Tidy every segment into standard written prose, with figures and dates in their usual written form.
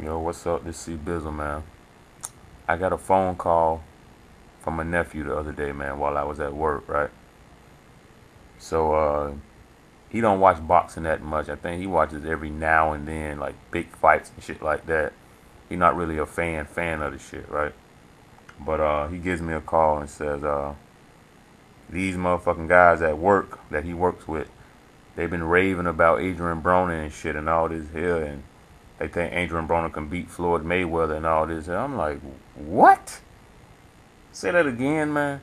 Yo, what's up? This C Bizzle, man. I got a phone call from my nephew the other day, man, while I was at work, right? So, he don't watch boxing that much. I think he watches every now and then, like big fights and shit like that. He not really a fan of the shit, right? But he gives me a call and says, these motherfucking guys at work that he works with, they've been raving about Adrien Broner and shit and all this here, and they think Adrien Broner can beat Floyd Mayweather and all this. And I'm like, what? Say that again, man.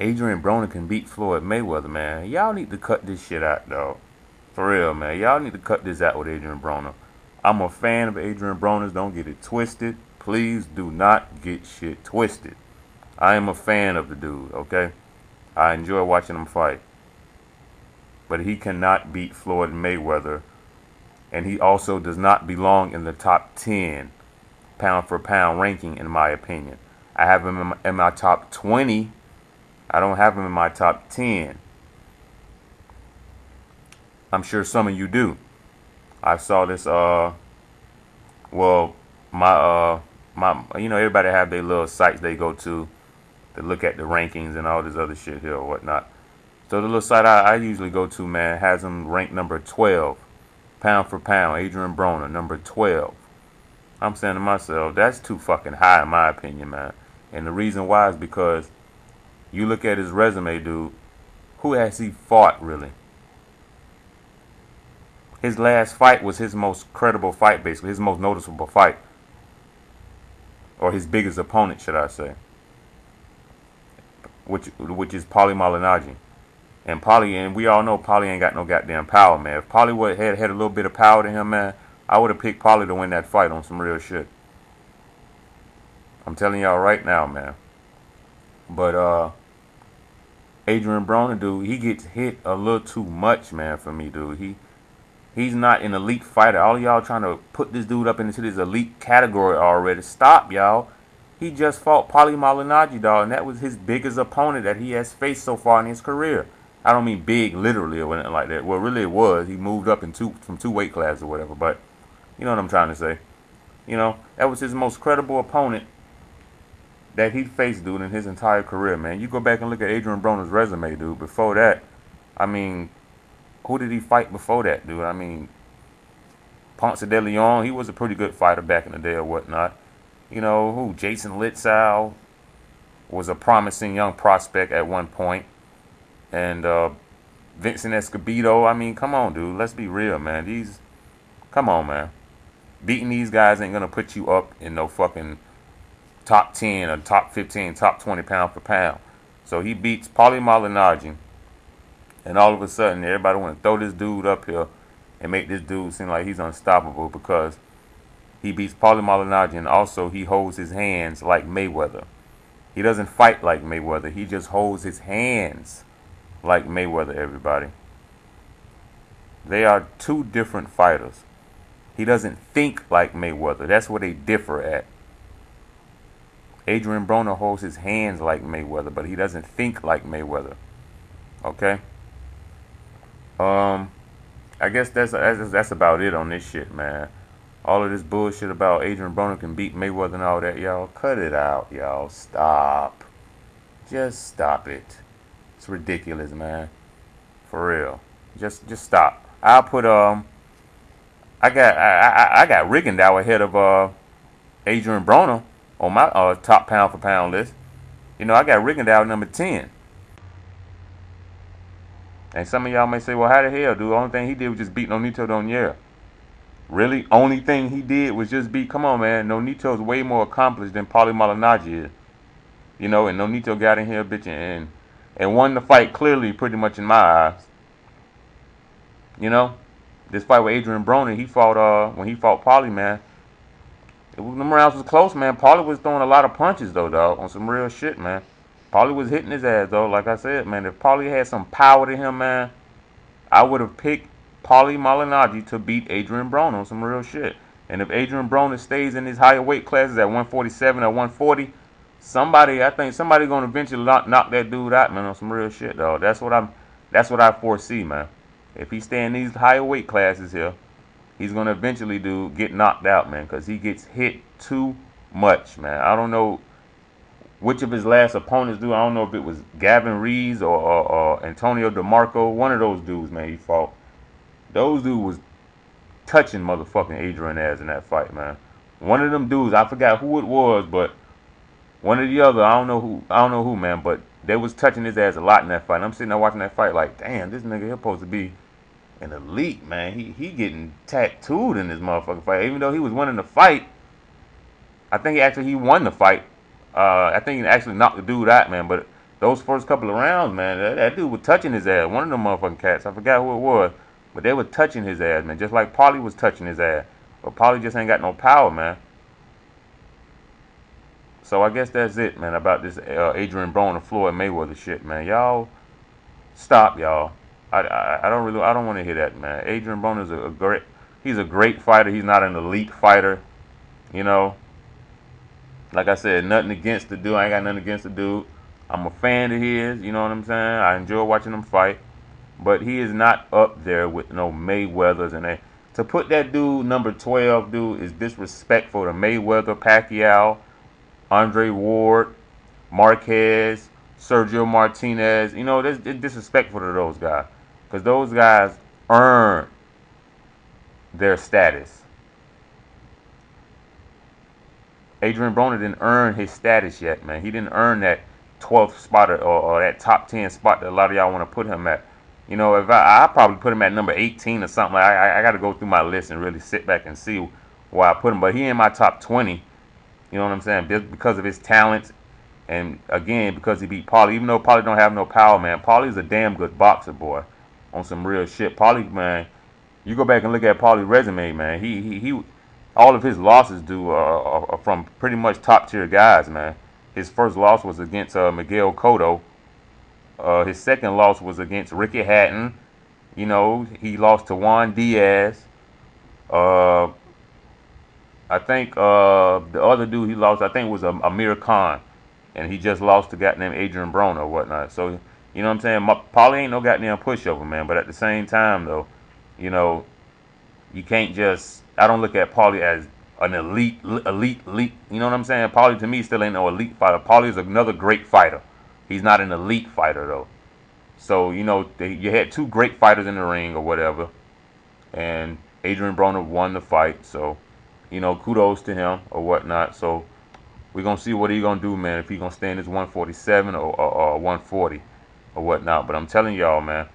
Adrien Broner can beat Floyd Mayweather, man. Y'all need to cut this shit out, dog. For real, man. Y'all need to cut this out with Adrien Broner. I'm a fan of Adrien Broner's. Don't get it twisted. Please do not get shit twisted. I am a fan of the dude, okay? I enjoy watching him fight. But he cannot beat Floyd Mayweather. And he also does not belong in the top 10 pound for pound ranking, in my opinion. I have him in my top 20. I don't have him in my top 10. I'm sure some of you do. I saw this, everybody have their little sites they go to look at the rankings and all this other shit here or whatnot. So the little site I usually go to, man, has him ranked number 12. Pound for pound, Adrien Broner, number 12. I'm saying to myself, that's too fucking high in my opinion, man. And the reason why is because you look at his resume, dude. Who has he fought, really? His last fight was his most credible fight, basically. His most noticeable fight. Or his biggest opponent, should I say. Which is Paulie Malignaggi. And we all know Paulie ain't got no goddamn power, man. If Paulie had a little bit of power to him, man, I would have picked Paulie to win that fight on some real shit. I'm telling y'all right now, man. But Adrien Broner, dude, he gets hit a little too much, man, for me, dude. He's not an elite fighter. All y'all trying to put this dude up into this elite category already. Stop, y'all. He just fought Paulie Malignaggi, dog, and that was his biggest opponent that he has faced so far in his career. I don't mean big, literally, or anything like that. Well, really it was. He moved up from two weight classes or whatever, but you know what I'm trying to say. You know, that was his most credible opponent that he faced, dude, in his entire career, man. You go back and look at Adrien Broner's resume, dude. Before that, I mean, who did he fight before that, dude? I mean, Ponce de Leon, he was a pretty good fighter back in the day or whatnot. You know, who? Jason Litzau was a promising young prospect at one point. And Vincent Escobedo, I mean, come on, dude. Let's be real, man. Come on, man. Beating these guys ain't going to put you up in no fucking top 10 or top 15, top 20 pound for pound. So he beats Paulie Malignaggi. And all of a sudden, everybody want to throw this dude up here and make this dude seem like he's unstoppable because he beats Paulie Malignaggi and also he holds his hands like Mayweather. He doesn't fight like Mayweather. He just holds his hands like Mayweather, everybody. They are two different fighters. He doesn't think like Mayweather. That's where they differ at. Adrien Broner holds his hands like Mayweather, but he doesn't think like Mayweather. Okay? I guess that's about it on this shit, man. All of this bullshit about Adrien Broner can beat Mayweather and all that, y'all. Cut it out, y'all. Stop. Just stop it. It's ridiculous, man. For real. Just stop. I'll put I got Rigondeaux ahead of Adrien Broner on my top pound for pound list. You know, I got Rigondeaux number 10. And some of y'all may say, well, how the hell, dude? The only thing he did was just beat Nonito Donaire. Really? Only thing he did was just beat, come on, man. Nonito's way more accomplished than Paulie Malignaggi is. You know, and Nonito got in here, bitch, and won the fight clearly, pretty much in my eyes. You know? This fight with Adrien Broner, he fought, when he fought Paulie, man, the rounds was close, man. Paulie was throwing a lot of punches, though, dog, on some real shit, man. Paulie was hitting his ass, though. Like I said, man, if Paulie had some power to him, man, I would have picked Paulie Malignaggi to beat Adrien Broner on some real shit. And if Adrien Broner stays in his higher weight classes at 147 or 140, I think somebody gonna eventually knock that dude out, man, on some real shit, though. That's what I foresee, man. If he stay in these higher weight classes here, he's gonna eventually get knocked out, man, because he gets hit too much, man. I don't know which of his last opponents I don't know if it was Gavin Rees or Antonio DeMarco. One of those dudes, man, he fought. Those dudes was touching motherfucking Adrien ass in that fight, man. One of them dudes, I forgot who it was, but one or the other, I don't know who, man, but they was touching his ass a lot in that fight. And I'm sitting there watching that fight like, damn, this nigga here supposed to be an elite, man. He getting tattooed in this motherfucking fight. Even though he was winning the fight, I think he won the fight. I think he actually knocked the dude out, man. But those first couple of rounds, man, that dude was touching his ass. One of them motherfucking cats, I forgot who it was, but they were touching his ass, man. Just like Paulie was touching his ass. But Paulie just ain't got no power, man. So I guess that's it, man, about this Adrien Broner Floyd Mayweather shit, man. Y'all stop, y'all. I don't want to hear that, man. Adrien Broner's he's a great fighter. He's not an elite fighter, you know. Like I said, nothing against the dude. I ain't got nothing against the dude. I'm a fan of his, you know what I'm saying? I enjoy watching him fight. But he is not up there with no Mayweathers. And to put that dude, number 12, dude, is disrespectful to Mayweather, Pacquiao, Andre Ward, Marquez, Sergio Martinez. You know, it's disrespectful to those guys. Because those guys earn their status. Adrien Broner didn't earn his status yet, man. He didn't earn that 12th spot or that top 10 spot that a lot of y'all want to put him at. You know, if I probably put him at number 18 or something. I got to go through my list and really sit back and see where I put him. But he in my top 20. You know what I'm saying? Just because of his talents, and again because he beat Paulie. Even though Paulie don't have no power, man. Paulie's a damn good boxer, boy. On some real shit. Paulie, man. You go back and look at Paulie's resume, man. He all of his losses are from pretty much top tier guys, man. His first loss was against Miguel Cotto. His second loss was against Ricky Hatton. You know, he lost to Juan Diaz. I think the other dude he lost, I think, was Amir Khan. And he just lost to goddamn Adrien Broner or whatnot. So, you know what I'm saying? Paulie ain't no goddamn pushover, man. But at the same time, though, you know, you can't just... I don't look at Paulie as an elite. You know what I'm saying? Paulie, to me, still ain't no elite fighter. Paulie is another great fighter. He's not an elite fighter, though. So, you know, you had two great fighters in the ring or whatever. And Adrien Broner won the fight. So, you know, kudos to him or whatnot. So, we're going to see what he's going to do, man. If he's going to stay in his 147 or 140 or whatnot. But I'm telling y'all, man,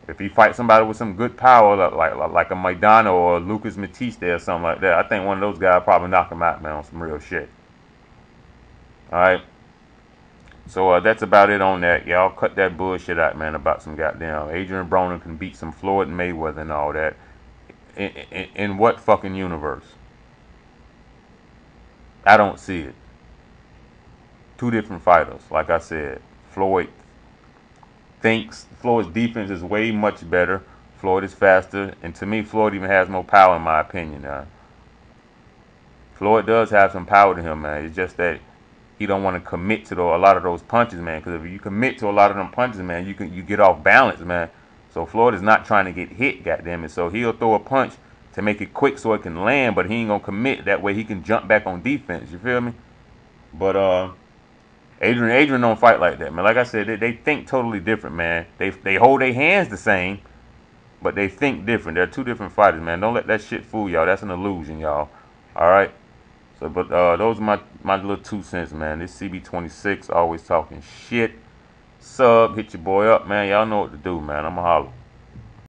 if he fights somebody with some good power, like a Maidana or Lucas Matiste or something like that, I think one of those guys probably knock him out, man, on some real shit. All right. So that's about it on that. Y'all cut that bullshit out, man, about some goddamn Adrien Broner can beat some Floyd Mayweather and all that. In what fucking universe? I don't see it. Two different fighters, like I said. Floyd's defense is way much better. Floyd is faster, and to me, Floyd even has more power, in my opinion. Floyd does have some power to him, man. It's just that he don't want to commit to a lot of those punches, man. Because if you commit to a lot of them punches, man, you get off balance, man. So Floyd is not trying to get hit, goddamn it. So he'll throw a punch to make it quick so it can land, but he ain't gonna commit. That way he can jump back on defense. You feel me? But Adrien don't fight like that, man. Like I said, they think totally different, man. They hold their hands the same, but they think different. They're two different fighters, man. Don't let that shit fool y'all. That's an illusion, y'all. All right. So, but those are my little 2 cents, man. This CB26 always talking shit. Sub, hit your boy up, man. Y'all know what to do, man. I'ma holler.